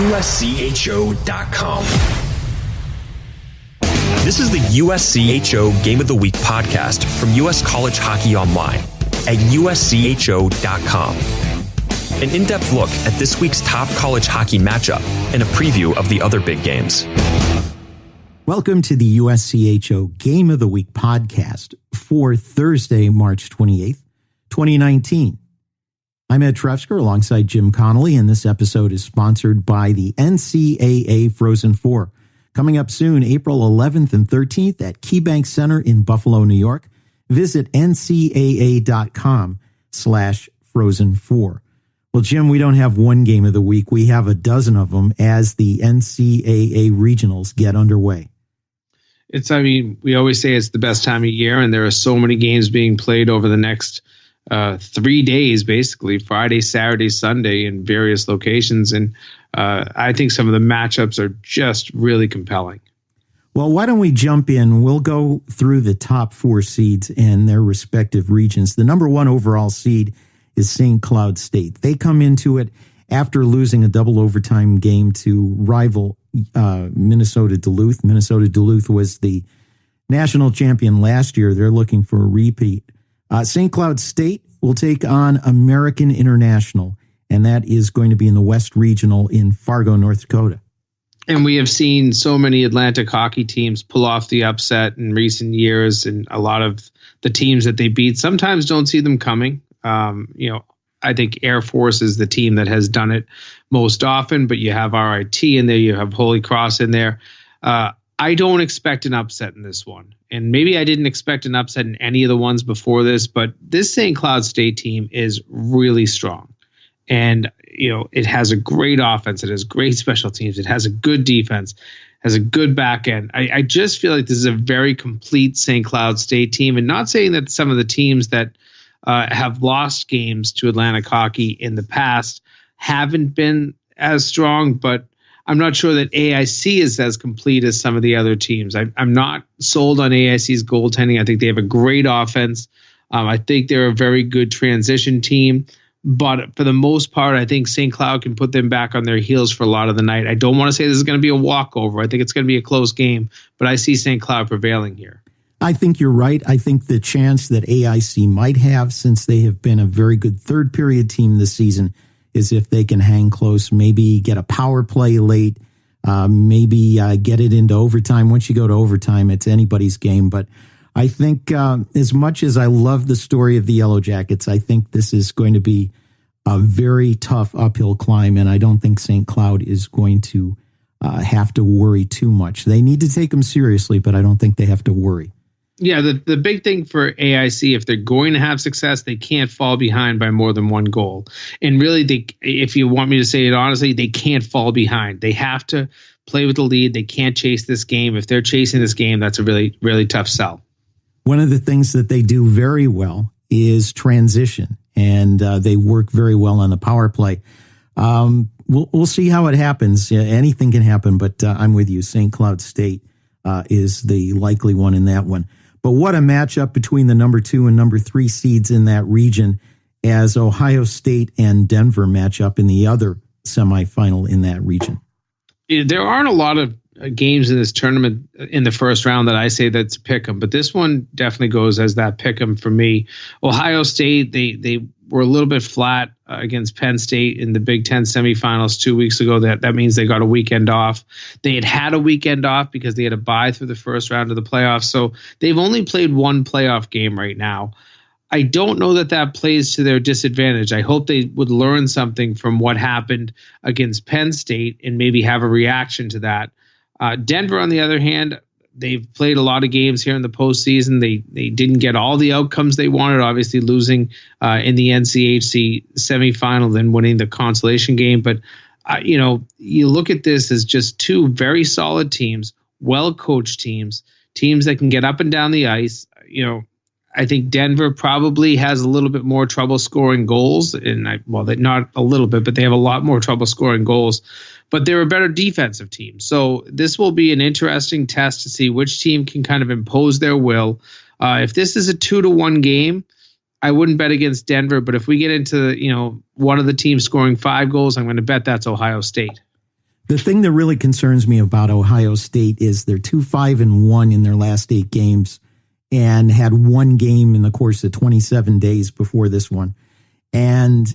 USCHO.com. This is the USCHO Game of the Week podcast from US College Hockey Online at USCHO.com. An in-depth look at this week's top college hockey matchup and a preview of the other big games. Welcome to the USCHO Game of the Week podcast for Thursday, March 28th, 2019. I'm Ed Trefzger alongside Jim Connelly, and this episode is sponsored by the NCAA Frozen Four. Coming up soon, April 11th and 13th at KeyBank Center in Buffalo, New York. Visit ncaa.com/Frozen4. Well, Jim, we don't have one game of the week. We have a dozen of them as the NCAA regionals get underway. We always say it's the best time of year, and there are so many games being played over the next 3 days, basically Friday, Saturday, Sunday in various locations. And I think some of the matchups are just really compelling. Well, why don't we jump in? We'll go through the top four seeds and their respective regions. The number one overall seed is St. Cloud State. They come into it after losing a double overtime game to rival Minnesota Duluth. Minnesota Duluth was the national champion last year. They're looking for a repeat. St. Cloud State will take on American International, and that is going to be in the West Regional in Fargo, North Dakota. And we have seen so many Atlantic hockey teams pull off the upset in recent years, and a lot of the teams that they beat sometimes don't see them coming. I think Air Force is the team that has done it most often, but you have RIT in there, you have Holy Cross in there. I don't expect an upset in this one. And maybe I didn't expect an upset in any of the ones before this, but this St. Cloud State team is really strong. And, it has a great offense. It has great special teams. It has a good defense, has a good back end. I just feel like this is a very complete St. Cloud State team. And not saying that some of the teams that have lost games to Atlantic hockey in the past haven't been as strong, but I'm not sure that AIC is as complete as some of the other teams. I'm not sold on AIC's goaltending. I think they have a great offense. I think they're a very good transition team. But for the most part, I think St. Cloud can put them back on their heels for a lot of the night. I don't want to say this is going to be a walkover. I think it's going to be a close game, but I see St. Cloud prevailing here. I think you're right. I think the chance that AIC might have, since they have been a very good third period team this season, is if they can hang close, maybe get a power play late, maybe get it into overtime. Once you go to overtime, it's anybody's game. But I think as much as I love the story of the Yellow Jackets, I think this is going to be a very tough uphill climb, and I don't think St. Cloud is going to have to worry too much. They need to take them seriously, but I don't think they have to worry. Yeah, the big thing for AIC, if they're going to have success, they can't fall behind by more than one goal. And really, if you want me to say it honestly, they can't fall behind. They have to play with the lead. They can't chase this game. If they're chasing this game, that's a really, really tough sell. One of the things that they do very well is transition, and they work very well on the power play. We'll see how it happens. Anything can happen, but I'm with you. St. Cloud State is the likely one in that one. But what a matchup between the number 2 and number 3 seeds in that region as Ohio State and Denver match up in the other semifinal in that region. There aren't a lot of games in this tournament in the first round that I say that's pick 'em, but this one definitely goes as that pick 'em for me. Ohio State, they were a little bit flat against Penn State in the Big Ten semifinals 2 weeks ago. That means they got a weekend off. They had a weekend off because they had a bye through the first round of the playoffs. So they've only played one playoff game right now. I don't know that plays to their disadvantage. I hope they would learn something from what happened against Penn State and maybe have a reaction to that. Denver, on the other hand, they've played a lot of games here in the postseason. They didn't get all the outcomes they wanted, obviously losing in the NCHC semifinal, then winning the consolation game. But, you look at this as just two very solid teams, well-coached teams that can get up and down the ice. I think Denver probably has a little bit more trouble scoring goals, not a little bit, but they have a lot more trouble scoring goals. But they're a better defensive team. So this will be an interesting test to see which team can kind of impose their will. If this is a 2-1 game, I wouldn't bet against Denver. But if we get into one of the teams scoring 5 goals, I'm going to bet that's Ohio State. The thing that really concerns me about Ohio State is they're 2-5-1 in their last 8 games and had one game in the course of 27 days before this one. And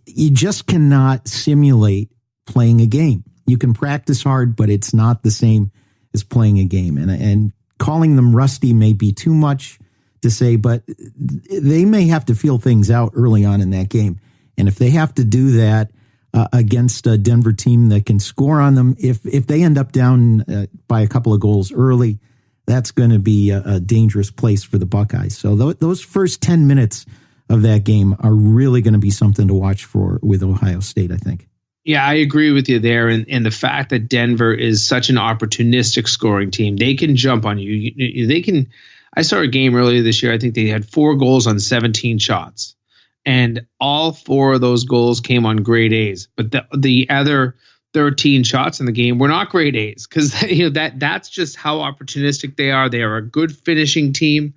you just cannot simulate playing a game. You can practice hard, but it's not the same as playing a game. And calling them rusty may be too much to say, but they may have to feel things out early on in that game. And if they have to do that against a Denver team that can score on them, if they end up down by a couple of goals early, that's going to be a dangerous place for the Buckeyes. So those first 10 minutes of that game are really going to be something to watch for with Ohio State, I think. Yeah, I agree with you there. And the fact that Denver is such an opportunistic scoring team, they can jump on you. They can. I saw a game earlier this year. I think they had 4 goals on 17 shots. And all 4 of those goals came on grade A's. But the other 13 shots in the game were not grade A's, because that's just how opportunistic they are. They are a good finishing team.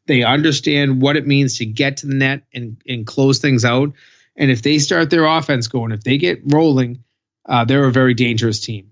They understand what it means to get to the net and close things out. And if they start their offense going, if they get rolling, they're a very dangerous team.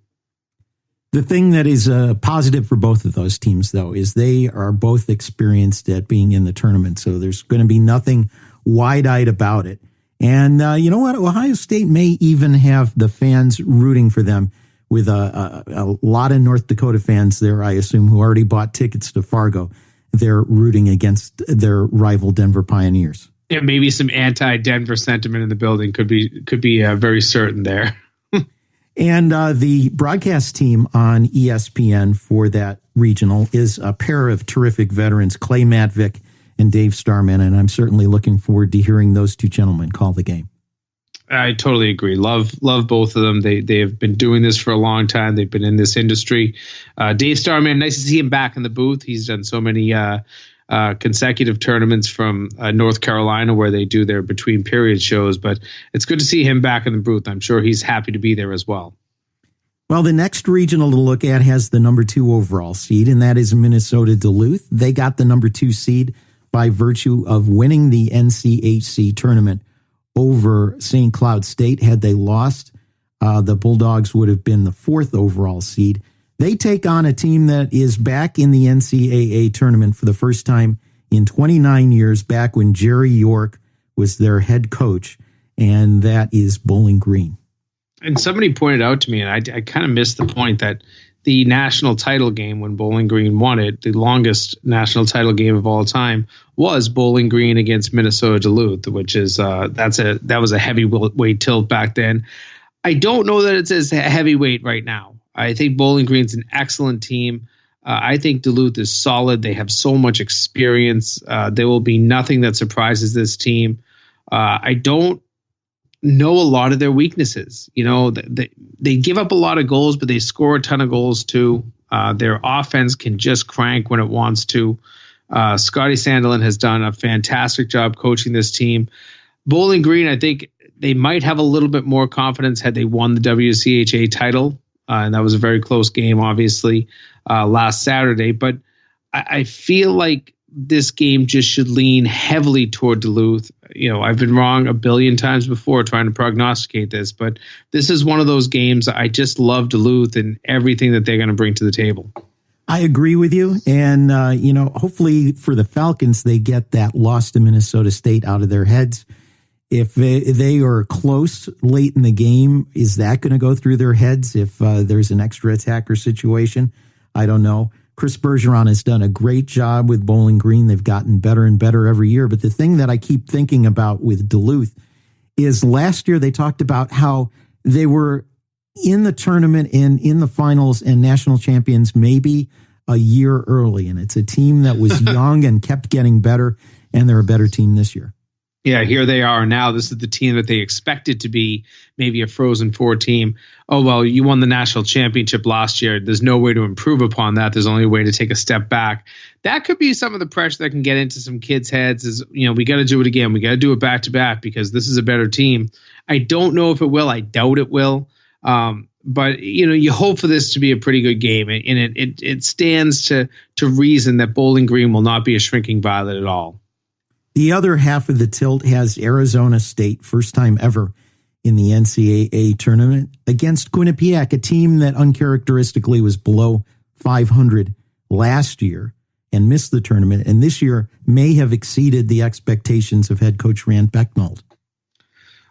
The thing that is positive for both of those teams, though, is they are both experienced at being in the tournament. So there's going to be nothing wide-eyed about it. And you know what? Ohio State may even have the fans rooting for them, with a lot of North Dakota fans there, I assume, who already bought tickets to Fargo. They're rooting against their rival Denver Pioneers. Yeah, maybe some anti-Denver sentiment in the building could be very certain there. And the broadcast team on ESPN for that regional is a pair of terrific veterans, Clay Matvick and Dave Starman, and I'm certainly looking forward to hearing those two gentlemen call the game. I totally agree. Love both of them. They have been doing this for a long time. They've been in this industry. Dave Starman, nice to see him back in the booth. He's done so many consecutive tournaments from North Carolina, where they do their between period shows, but it's good to see him back in the booth. I'm sure he's happy to be there as well. Well, the next regional to look at has the number 2 overall seed, and that is Minnesota Duluth. They got the number 2 seed by virtue of winning the NCHC tournament over St. Cloud State. Had they lost, the Bulldogs would have been the 4th overall seed. They take on a team that is back in the NCAA tournament for the first time in 29 years, back when Jerry York was their head coach, and that is Bowling Green. And somebody pointed out to me, and I kind of missed the point, that the national title game when Bowling Green won it, the longest national title game of all time, was Bowling Green against Minnesota Duluth, which is that was a heavyweight tilt back then. I don't know that it's as heavyweight right now. I think Bowling Green's an excellent team. I think Duluth is solid. They have so much experience. There will be nothing that surprises this team. I don't know a lot of their weaknesses. They give up a lot of goals, but they score a ton of goals too. Their offense can just crank when it wants to. Scotty Sandelin has done a fantastic job coaching this team. Bowling Green, I think they might have a little bit more confidence had they won the WCHA title. And that was a very close game, obviously, last Saturday. But I feel like this game just should lean heavily toward Duluth. I've been wrong a billion times before trying to prognosticate this, but this is one of those games. I just love Duluth and everything that they're going to bring to the table. I agree with you. And, hopefully for the Falcons, they get that loss to Minnesota State out of their heads. If they are close late in the game, is that going to go through their heads if there's an extra attacker situation? I don't know. Chris Bergeron has done a great job with Bowling Green. They've gotten better and better every year. But the thing that I keep thinking about with Duluth is last year they talked about how they were in the tournament and in the finals and national champions maybe a year early. And it's a team that was young and kept getting better, and they're a better team this year. Yeah, here they are now. This is the team that they expected to be maybe a Frozen Four team. Oh, well, you won the national championship last year. There's no way to improve upon that. There's only a way to take a step back. That could be some of the pressure that can get into some kids' heads is, we got to do it again. We got to do it back to back because this is a better team. I don't know if it will. I doubt it will. But, you hope for this to be a pretty good game. And it stands to reason that Bowling Green will not be a shrinking violet at all. The other half of the tilt has Arizona State, first time ever in the NCAA tournament against Quinnipiac, a team that uncharacteristically was below 500 last year and missed the tournament, and this year may have exceeded the expectations of head coach Rand Becknold.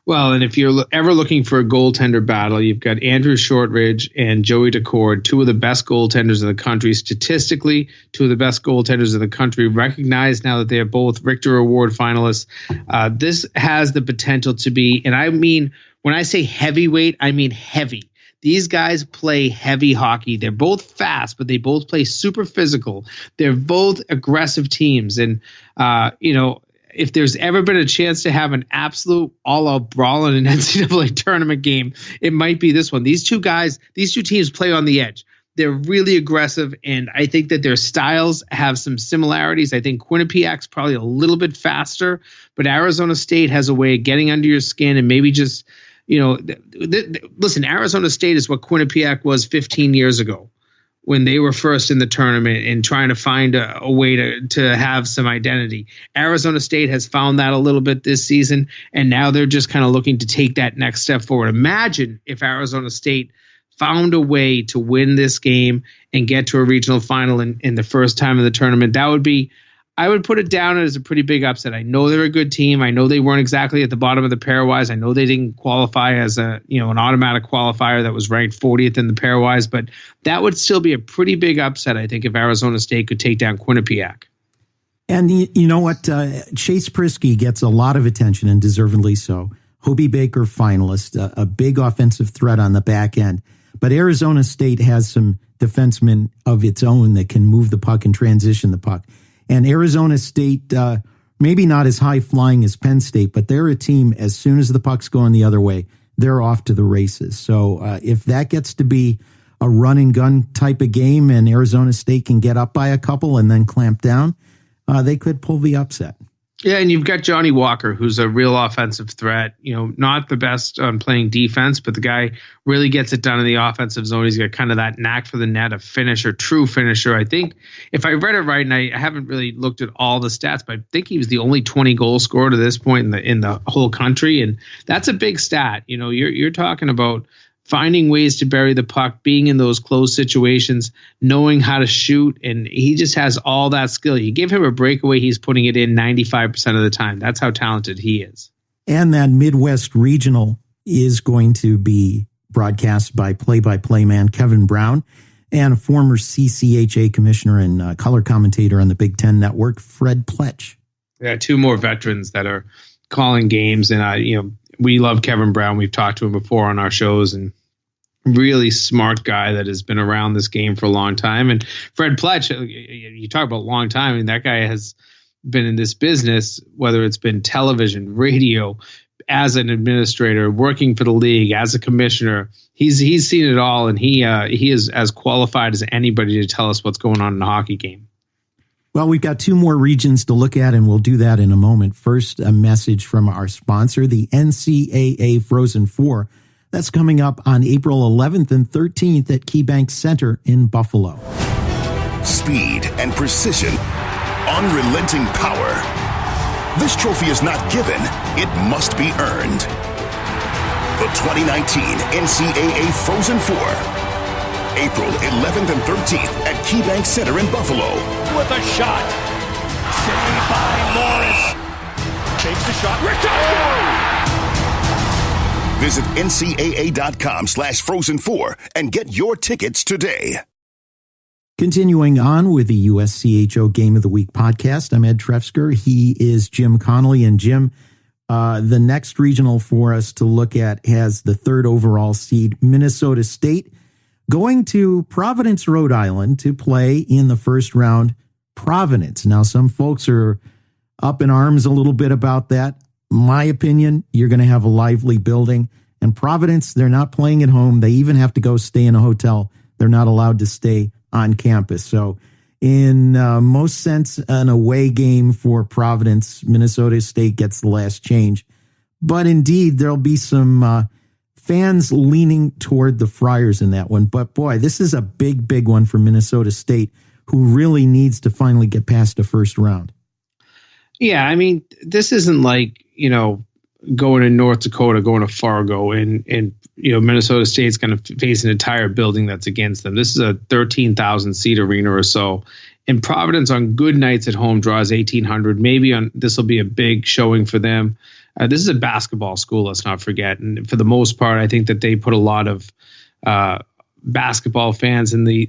Well, and if you're ever looking for a goaltender battle, you've got Andrew Shortridge and Joey Decord, two of the best goaltenders in the country. Statistically, two of the best goaltenders in the country, recognized now that they are both Richter Award finalists. This has the potential to be, and I mean, when I say heavyweight, I mean heavy. These guys play heavy hockey. They're both fast, but they both play super physical. They're both aggressive teams. And, if there's ever been a chance to have an absolute all-out brawl in an NCAA tournament game, it might be this one. These two teams play on the edge. They're really aggressive, and I think that their styles have some similarities. I think Quinnipiac's probably a little bit faster, but Arizona State has a way of getting under your skin and maybe just, listen, Arizona State is what Quinnipiac was 15 years ago, when they were first in the tournament and trying to find a way to have some identity. Arizona State has found that a little bit this season, and now they're just kind of looking to take that next step forward. Imagine if Arizona State found a way to win this game and get to a regional final in the first time of the tournament. I would put it down as a pretty big upset. I know they're a good team. I know they weren't exactly at the bottom of the pairwise. I know they didn't qualify as an automatic qualifier that was ranked 40th in the pairwise, but that would still be a pretty big upset, I think, if Arizona State could take down Quinnipiac. And you know what? Chase Prisky gets a lot of attention, and deservedly so. Hobie Baker finalist, a big offensive threat on the back end. But Arizona State has some defensemen of its own that can move the puck and transition the puck. And Arizona State, maybe not as high flying as Penn State, but they're a team, as soon as the puck's going the other way, they're off to the races. So if that gets to be a run and gun type of game and Arizona State can get up by a couple and then clamp down, they could pull the upset. Yeah, and you've got Johnny Walker, who's a real offensive threat. Not the best on playing defense, but the guy really gets it done in the offensive zone. He's got kind of that knack for the net, a finisher, true finisher. I think if I read it right, and I haven't really looked at all the stats, but I think he was the only 20 goal scorer to this point in the whole country, and that's a big stat. You're talking about finding ways to bury the puck, being in those close situations, knowing how to shoot, and he just has all that skill. You give him a breakaway, he's putting it in 95% of the time. That's how talented he is. And that Midwest Regional is going to be broadcast by play-by-play man Kevin Brown and former CCHA commissioner and color commentator on the Big Ten Network, Fred Pletch. Yeah, two more veterans that are calling games, and we love Kevin Brown. We've talked to him before on our shows, and really smart guy that has been around this game for a long time. And Fred Pletch, you talk about a long time, and that guy has been in this business, whether it's been television, radio, as an administrator, working for the league, as a commissioner. He's seen it all, and he is as qualified as anybody to tell us what's going on in the hockey game. Well, we've got two more regions to look at, and we'll do that in a moment. First, a message from our sponsor, the NCAA Frozen Four. That's coming up on April 11th and 13th at KeyBank Center in Buffalo. Speed and precision, unrelenting power. This trophy is not given, it must be earned. The 2019 NCAA Frozen Four. April 11th and 13th at KeyBank Center in Buffalo. With a shot. Saved by Morris. Takes the shot. Visit ncaa.com/Frozen4 and get your tickets today. Continuing on with the USCHO Game of the Week podcast, I'm Ed Trefzger. He is Jim Connelly. And Jim, the next regional for us to look at has the third overall seed, Minnesota State, going to Providence, Rhode Island to play in the first round. Providence. Now, some folks are up in arms a little bit about that. My opinion, you're going to have a lively building. And Providence, they're not playing at home. They even have to go stay in a hotel. They're not allowed to stay on campus. So in most sense, an away game for Providence. Minnesota State gets the last change. But indeed, there'll be some fans leaning toward the Friars in that one. But boy, this is a big, big one for Minnesota State, who really needs to finally get past the first round. Yeah, I mean, this isn't like, going to North Dakota, going to Fargo, and Minnesota State's going to face an entire building that's against them. This is a 13,000 seat arena or so. And Providence on good nights at home draws 1,800. Maybe this will be a big showing for them. This is a basketball school, let's not forget. And for the most part, I think that they put a lot of basketball fans in the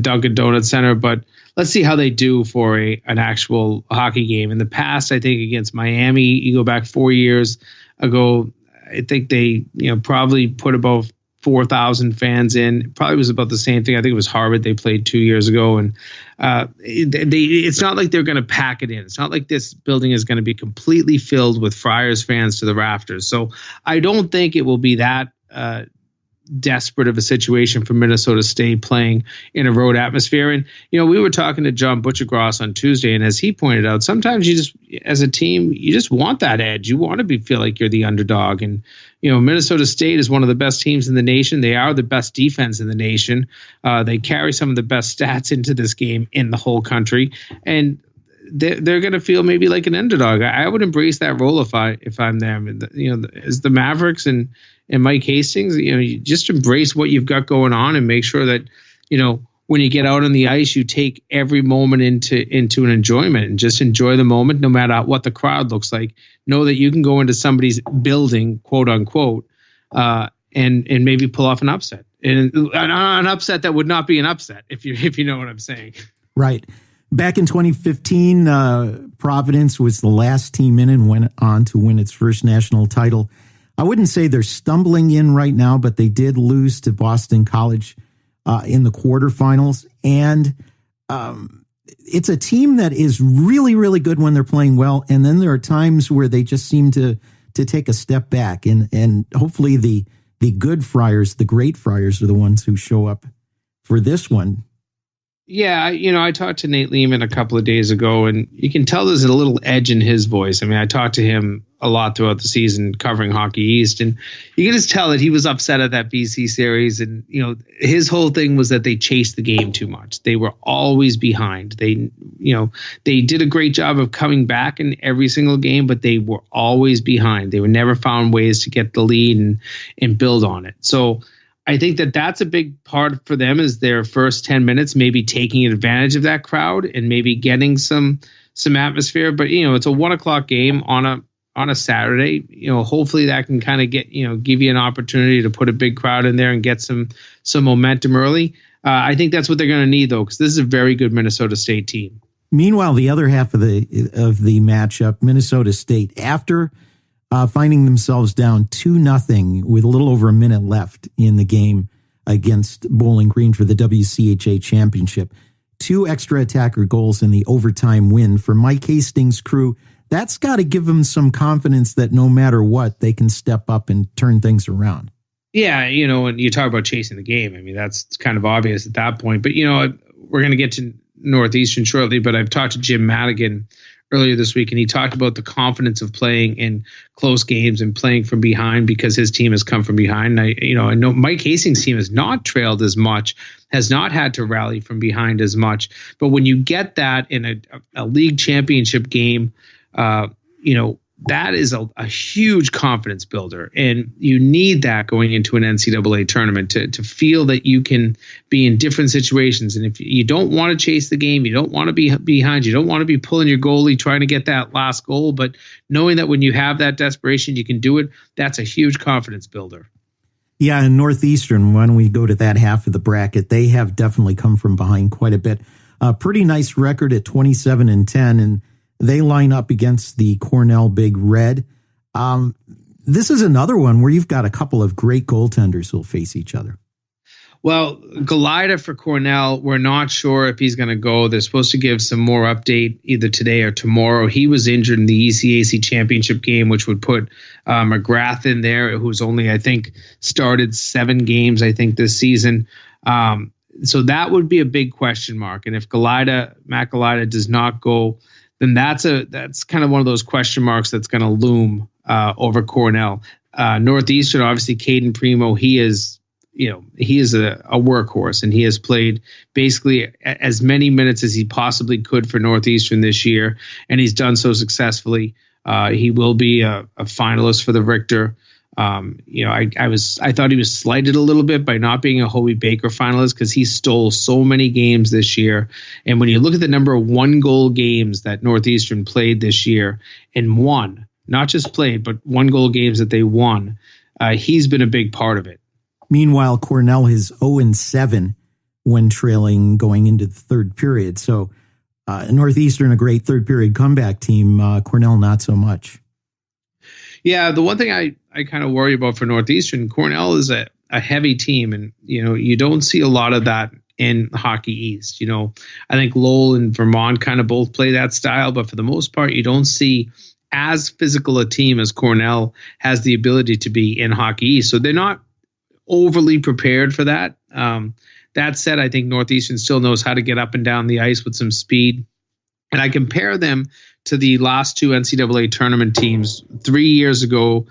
Dunkin' Donuts Center. But let's see how they do for an actual hockey game. In the past, I think against Miami, you go back 4 years ago, I think they probably put about 4,000 fans in. It probably was about the same thing. I think it was Harvard they played 2 years ago. And it's not like they're going to pack it in. It's not like this building is going to be completely filled with Friars fans to the rafters. So I don't think it will be that desperate of a situation for Minnesota State playing in a road atmosphere. And, we were talking to John Butchergross on Tuesday, and as he pointed out, sometimes you just, as a team, you just want that edge. You want to feel like you're the underdog. And, Minnesota State is one of the best teams in the nation. They are the best defense in the nation. They carry some of the best stats into this game in the whole country. And they're going to feel maybe like an underdog. I would embrace that role if I'm them. As the Mavericks and Mike Hastings, you just embrace what you've got going on and make sure that, when you get out on the ice, you take every moment into an enjoyment and just enjoy the moment, no matter what the crowd looks like. Know that you can go into somebody's building, quote unquote, and maybe pull off an upset, and an upset that would not be an upset if you know what I'm saying. Right. Back in 2015, Providence was the last team in and went on to win its first national title. I wouldn't say they're stumbling in right now, but they did lose to Boston College in the quarterfinals. And it's a team that is really, really good when they're playing well. And then there are times where they just seem to take a step back. And hopefully the good Friars, the great Friars, are the ones who show up for this one. Yeah, I talked to Nate Lehman a couple of days ago, and you can tell there's a little edge in his voice. I mean, I talked to him a lot throughout the season covering Hockey East, and you can just tell that he was upset at that BC series. And, his whole thing was that they chased the game too much. They were always behind. They did a great job of coming back in every single game, but they were always behind. They were never found ways to get the lead and build on it. So I think that that's a big part for them, is their first 10 minutes, maybe taking advantage of that crowd and maybe getting some atmosphere. But, it's a 1:00 game on a Saturday. Hopefully that can kind of give you an opportunity to put a big crowd in there and get some momentum early. I think that's what they're going to need, though, because this is a very good Minnesota State team. Meanwhile, the other half of the matchup, Minnesota State, after finding themselves down 2-0 with a little over a minute left in the game against Bowling Green for the WCHA championship. 2 extra attacker goals in the overtime win for Mike Hastings' crew. That's got to give them some confidence that no matter what, they can step up and turn things around. Yeah, when you talk about chasing the game, I mean, that's kind of obvious at that point. But, we're going to get to Northeastern shortly, but I've talked to Jim Madigan earlier this week, and he talked about the confidence of playing in close games and playing from behind because his team has come from behind. I know Mike Hastings' team has not trailed as much, has not had to rally from behind as much. But when you get that in a league championship game, that is a huge confidence builder. And you need that going into an NCAA tournament to feel that you can be in different situations. And if you don't want to chase the game, you don't want to be behind, you don't want to be pulling your goalie trying to get that last goal, but knowing that when you have that desperation, you can do it, that's a huge confidence builder. Yeah, and Northeastern, when we go to that half of the bracket, they have definitely come from behind quite a bit. A pretty nice record at 27-10, and they line up against the Cornell Big Red. This is another one where you've got a couple of great goaltenders who will face each other. Well, Galida for Cornell, we're not sure if he's going to go. They're supposed to give some more update either today or tomorrow. He was injured in the ECAC championship game, which would put McGrath in there, who's only, I think, started 7 games, I think, this season. So that would be a big question mark. And if Matt Galida does not go, then that's kind of one of those question marks that's going to loom over Cornell. Northeastern, obviously, Caden Primo, he is a workhorse, and he has played basically as many minutes as he possibly could for Northeastern this year, and he's done so successfully. He will be a finalist for the Richter. I thought he was slighted a little bit by not being a Hobie Baker finalist because he stole so many games this year. And when you look at the number of 1-goal games that Northeastern played this year and won, not just played, but 1-goal games that they won, he's been a big part of it. Meanwhile, Cornell is 0-7 when trailing going into the third period. So Northeastern, a great third period comeback team. Cornell, not so much. Yeah, the one thing I kind of worry about for Northeastern, Cornell is a heavy team, and you don't see a lot of that in Hockey East. I think Lowell and Vermont kind of both play that style, but for the most part, you don't see as physical a team as Cornell has the ability to be in Hockey East. So they're not overly prepared for that. That said, I think Northeastern still knows how to get up and down the ice with some speed. And I compare them to the last two NCAA tournament teams. 3 years ago,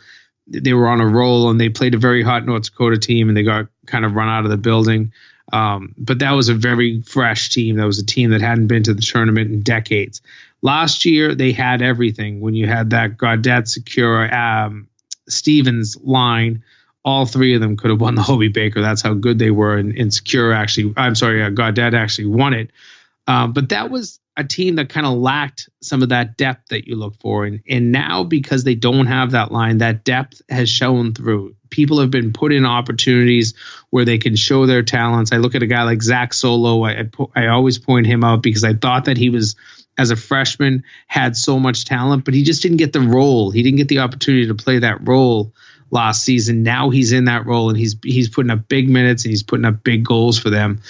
they were on a roll and they played a very hot North Dakota team and they got kind of run out of the building. But that was a very fresh team. That was a team that hadn't been to the tournament in decades. Last year, they had everything. When you had that Gaudette, Secura, Stevens line, all three of them could have won the Hobie Baker. That's how good they were. And Gaudette actually won it. But that was a team that kind of lacked some of that depth that you look for. And now, because they don't have that line, that depth has shown through. People have been put in opportunities where they can show their talents. I look at a guy like Zach Solo. I always point him out because I thought that he was, as a freshman, had so much talent, but he just didn't get the role. He didn't get the opportunity to play that role last season. Now he's in that role and he's putting up big minutes and he's putting up big goals for them.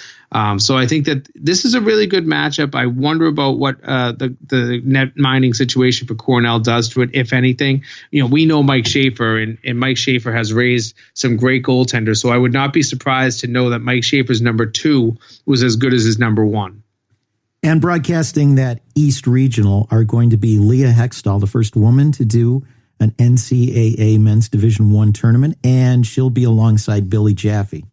So I think that this is a really good matchup. I wonder about what the net mining situation for Cornell does to it, if anything. We know Mike Schaefer, and Mike Schaefer has raised some great goaltenders. So I would not be surprised to know that Mike Schaefer's number 2 was as good as his number 1. And broadcasting that East Regional are going to be Leah Hextall, the first woman to do an NCAA Men's Division I tournament, and she'll be alongside Billy Jaffe.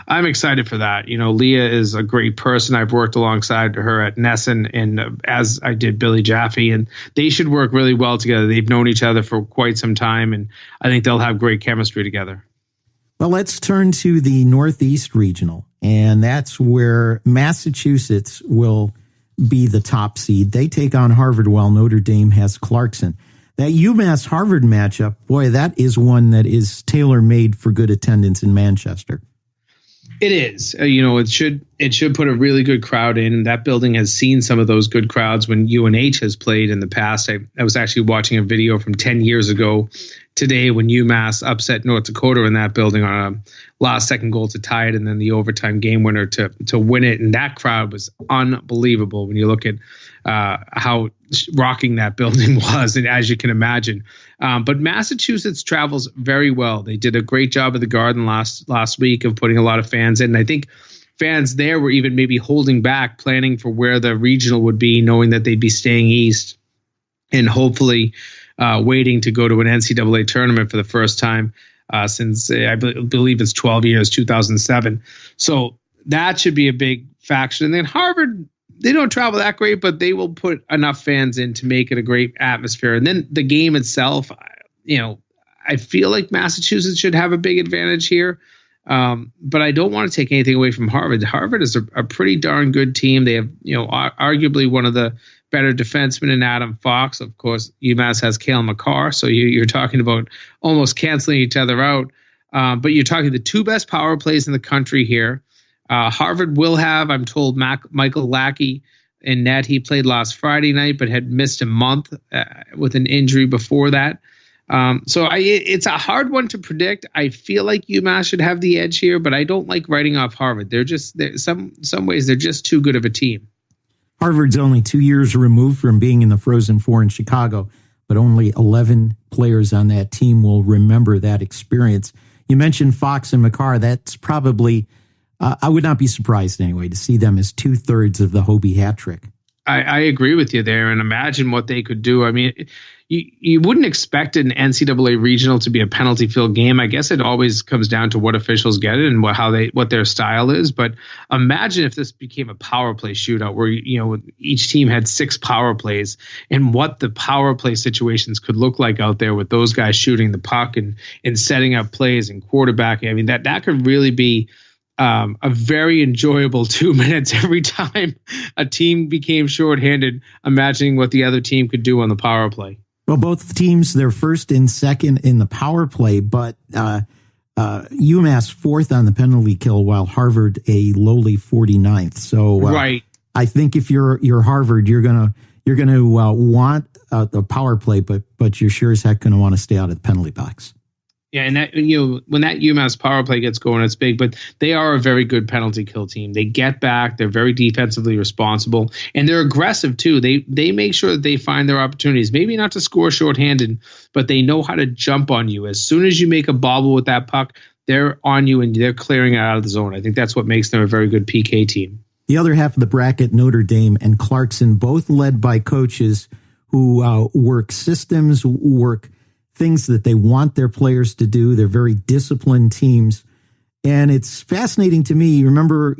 I'm excited for that. Leah is a great person. I've worked alongside her at Nesson, and as I did Billy Jaffe, and they should work really well together. They've known each other for quite some time, and I think they'll have great chemistry together. Well, let's turn to the Northeast Regional, and that's where Massachusetts will be the top seed. They take on Harvard while Notre Dame has Clarkson. That UMass-Harvard matchup, boy, that is one that is tailor-made for good attendance in Manchester. It is. It should put a really good crowd in. That building has seen some of those good crowds when UNH has played in the past. I was actually watching a video from 10 years ago today when UMass upset North Dakota in that building on a last-second goal to tie it and then the overtime game winner to win it. And that crowd was unbelievable when you look at how rocking that building was, and as you can imagine. But Massachusetts travels very well. They did a great job at the Garden last week of putting a lot of fans in. And I think fans there were even maybe holding back, planning for where the regional would be, knowing that they'd be staying east and hopefully waiting to go to an NCAA tournament for the first time since I believe it's 12 years, 2007. So that should be a big faction. And then Harvard, they don't travel that great, but they will put enough fans in to make it a great atmosphere. And then the game itself, I feel like Massachusetts should have a big advantage here. But I don't want to take anything away from Harvard. Harvard is a pretty darn good team. They have, arguably one of the better defensemen in Adam Fox. Of course, UMass has Cale McCarr. So you're talking about almost canceling each other out. But you're talking the 2 best power plays in the country here. Harvard will have, I'm told, Michael Lackey in net. He played last Friday night, but had missed a month with an injury before that. So it's a hard one to predict. I feel like UMass should have the edge here, but I don't like writing off Harvard. They're some ways they're just too good of a team. Harvard's only 2 years removed from being in the Frozen Four in Chicago, but only 11 players on that team will remember that experience. You mentioned Fox and McCarr. That's probably, I would not be surprised anyway to see them as 2/3 of the Hobie hat trick. I agree with you there, and imagine what they could do. I mean, you wouldn't expect an NCAA regional to be a penalty filled game. I guess it always comes down to what officials get it and what their style is. But imagine if this became a power play shootout where each team had 6 power plays, and what the power play situations could look like out there with those guys shooting the puck and setting up plays and quarterbacking. I mean, that could really be a very enjoyable 2 minutes every time a team became shorthanded, imagining what the other team could do on the power play. Well, both teams, they're first and second in the power play, but UMass fourth on the penalty kill, while Harvard a lowly 49th. So right. I think if you're Harvard, you're gonna want the power play, but you're sure as heck gonna want to stay out of the penalty box. Yeah, and that, when that UMass power play gets going, it's big, but they are a very good penalty kill team. They get back, they're very defensively responsible, and they're aggressive too. They make sure that they find their opportunities, maybe not to score shorthanded, but they know how to jump on you. As soon as you make a bobble with that puck, they're on you and they're clearing it out of the zone. I think that's what makes them a very good PK team. The other half of the bracket, Notre Dame and Clarkson, both led by coaches who work systems, work things that they want their players to do. They're very disciplined teams. And it's fascinating to me. You remember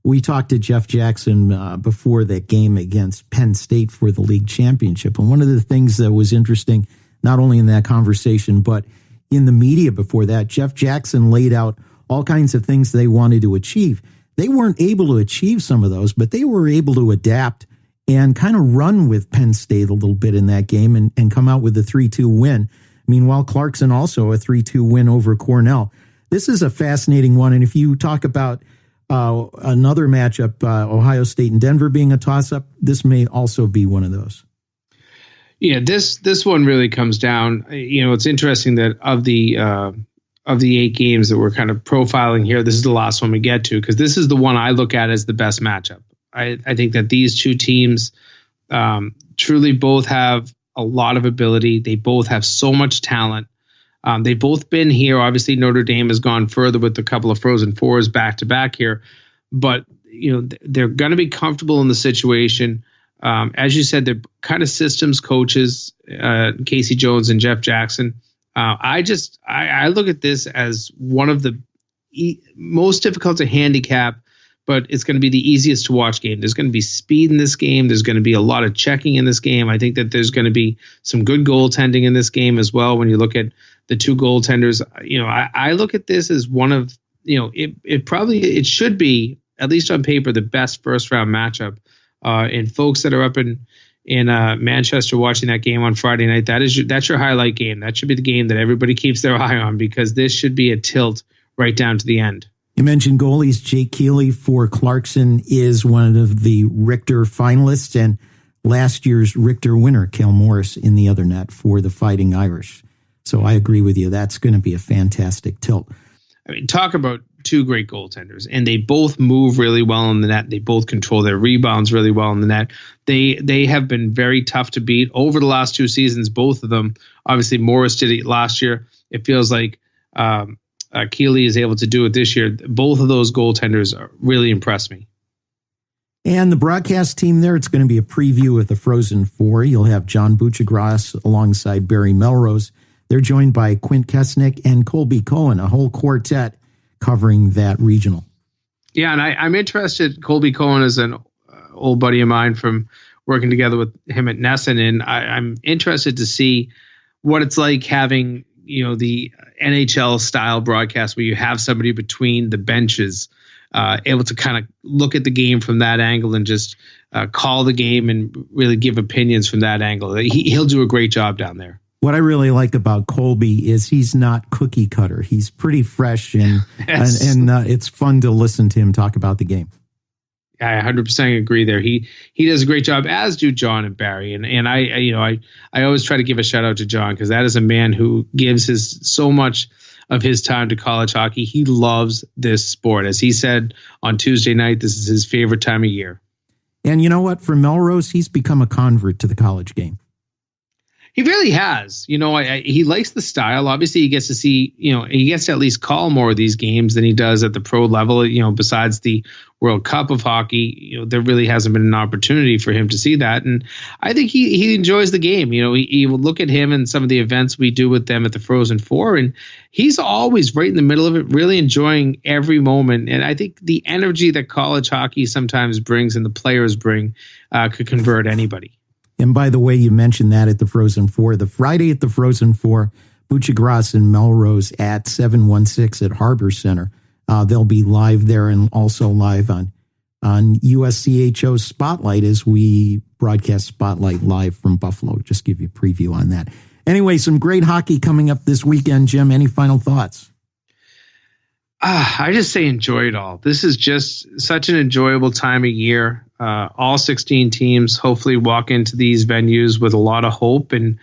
we talked to Jeff Jackson before that game against Penn State for the league championship. And one of the things that was interesting, not only in that conversation, but in the media before that, Jeff Jackson laid out all kinds of things they wanted to achieve. They weren't able to achieve some of those, but they were able to adapt and kind of run with Penn State a little bit in that game and come out with a 3-2 win. Meanwhile, Clarkson also a 3-2 win over Cornell. This is a fascinating one. And if you talk about another matchup, Ohio State and Denver being a toss-up, this may also be one of those. Yeah, this one really comes down. It's interesting that of the 8 games that we're kind of profiling here, this is the last one we get to, because this is the one I look at as the best matchup. I think that these two teams truly both have a lot of ability. They both have so much talent. They've both been here. Obviously, Notre Dame has gone further with a couple of Frozen Fours back to back here, but they're going to be comfortable in the situation. As you said, they're kind of systems coaches, Casey Jones and Jeff Jackson. I look at this as one of the most difficult to handicap, but it's going to be the easiest to watch game. There's going to be speed in this game. There's going to be a lot of checking in this game. I think that there's going to be some good goaltending in this game as well. When you look at the two goaltenders, I look at this as one of, it should be, at least on paper, the best first round matchup. And folks that are up in Manchester watching that game on Friday night, that's your highlight game. That should be the game that everybody keeps their eye on, because this should be a tilt right down to the end. You mentioned goalies. Jake Keeley for Clarkson is one of the Richter finalists, and last year's Richter winner, Cale Morris, in the other net for the Fighting Irish. So I agree with you. That's going to be a fantastic tilt. I mean, talk about two great goaltenders, and they both move really well in the net. They both control their rebounds really well in the net. They have been very tough to beat over the last 2 seasons, both of them. Obviously, Morris did it last year. It feels like Keeley is able to do it this year. Both of those goaltenders really impressed me. And the broadcast team there, it's going to be a preview of the Frozen Four. You'll have John Buchagras alongside Barry Melrose. They're joined by Quint Kesnick and Colby Cohen, a whole quartet covering that regional. Yeah, and I'm interested. Colby Cohen is an old buddy of mine from working together with him at Nesson, and I'm interested to see what it's like having, the NHL style broadcast where you have somebody between the benches able to kind of look at the game from that angle and just call the game and really give opinions from that angle. He'll do a great job down there. What I really like about Colby is he's not cookie cutter. He's pretty fresh, and yes. and it's fun to listen to him talk about the game. I 100% agree there. He does a great job, as do John and Barry. And I always try to give a shout out to John, because that is a man who gives so much of his time to college hockey. He loves this sport. As he said on Tuesday night, this is his favorite time of year. And you know what? For Melrose, he's become a convert to the college game. He really has. He likes the style. Obviously, he gets to see, he gets to at least call more of these games than he does at the pro level. Besides the World Cup of hockey, there really hasn't been an opportunity for him to see that. And I think he enjoys the game. He will look at him and some of the events we do with them at the Frozen Four, and he's always right in the middle of it, really enjoying every moment. And I think the energy that college hockey sometimes brings and the players bring could convert anybody. And by the way, you mentioned that at the Frozen Four. The Friday at the Frozen Four, Buccigross and Melrose at 716 at Harbor Center. They'll be live there and also live on USCHO Spotlight as we broadcast Spotlight live from Buffalo. Just give you a preview on that. Anyway, some great hockey coming up this weekend. Jim, any final thoughts? I just say enjoy it all. This is just such an enjoyable time of year. All 16 teams hopefully walk into these venues with a lot of hope. And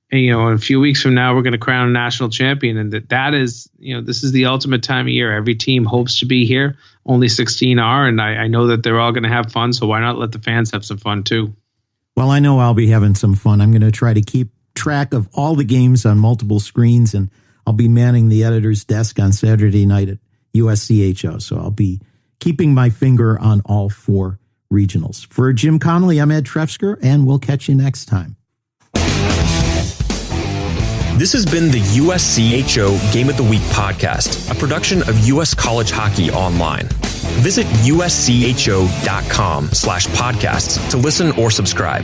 in a few weeks from now, we're going to crown a national champion. And that is, this is the ultimate time of year. Every team hopes to be here. Only 16 are. And I know that they're all going to have fun. So why not let the fans have some fun too? Well, I know I'll be having some fun. I'm going to try to keep track of all the games on multiple screens, and I'll be manning the editor's desk on Saturday night at USCHO. So I'll be keeping my finger on all 4 regionals. For Jim Connelly, I'm Ed Trefzger, and we'll catch you next time. This has been the USCHO Game of the Week podcast, a production of U.S. College Hockey Online. Visit uscho.com/podcasts to listen or subscribe.